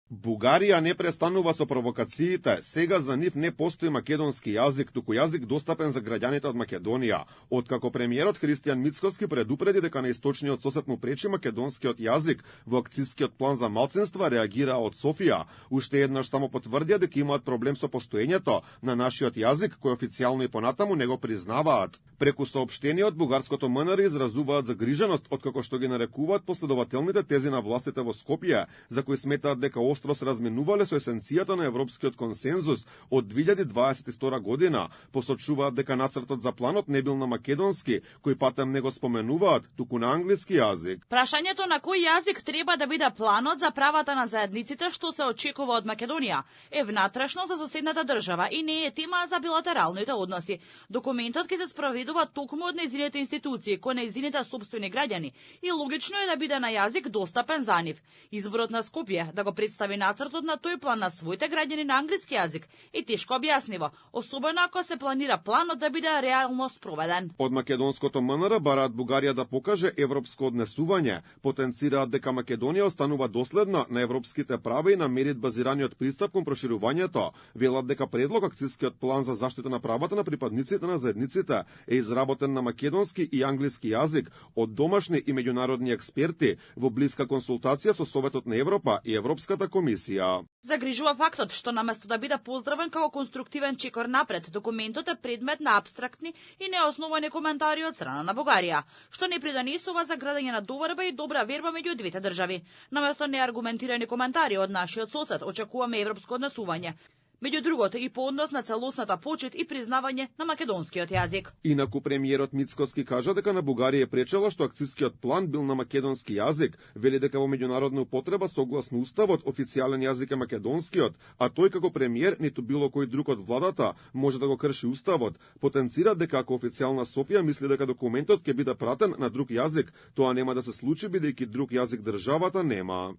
Бугарија не престанува со провокациите. Сега за нив не постои македонски јазик, туку јазик достапен за граѓаните од Македонија. Откако премиерот Христијан Мицкоски предупреди дека на источниот сосед му пречи македонскиот јазик во акцијскиот план за малцинства, реагираа од Софија. Уште еднаш само потврдија дека имаат проблем со постоењето на нашиот јазик, кој официјално и понатаму не го признаваат. Преку соопштение од бугарското МНР изразуваат загриженост откако што ги нарекуваат последователните тези на властите во Скопје, за кои сметаат дека остро се разменувале со есенцијата на европскиот консензус од 2022 година. Посочуваат дека нацртот за планот не бил на македонски, кој патем не го споменуваат, туку на англиски јазик. Прашањето на кој јазик треба да биде планот за правата на заедниците што се очекува од Македонија е внатрешно за соседната држава и не е тема за билатералните односи. Документот ќе се спроведува токму од нејзините институции, кои нејзините собствени граѓани и логично е да биде на јазик достапен за нив. Изборот на Скопје да го представи нацртот на тој план на своите граѓани на англиски јазик е тешко објаснива, особено ако се планира планот да биде реално спроведен. Од македонското МНР бараат Бугарија да покаже европско однесување, потенцираат дека Македонија останува доследна на европските права и на мерит базираниот пристап кон проширувањето. Велат дека предлог акцијскиот план за заштита на правата на припадниците на заедниците е изработен на македонски и англиски јазик од домашни и меѓународни експерти во блиска консултација со Советот на Европа и Европската комисија. Загрижува фактот што наместо да биде поздравен како конструктивен чекор напред, документот е предмет на апстрактни и неосновани коментари од страна на Бугарија, што не придонесува за градење на доверба и добра верба меѓу двете држави. Наместо неаргументирани коментари од нашиот сосед, очекуваме европско однесување. Меѓу другото и по однос на целосната почит и признавање на македонскиот јазик. Инаку премиерот Мицкоски кажа дека на Бугарија е пречела што акцијскиот план бил на македонски јазик, вели дека во меѓународна употреба согласно уставот официјален јазик е македонскиот, а тој како премиер ниту било кој друг од владата може да го крши уставот. Потенцира дека ако официјална Софија мисли дека документот ќе биде пратен на друг јазик, тоа нема да се случи бидејќи друг јазик државата нема.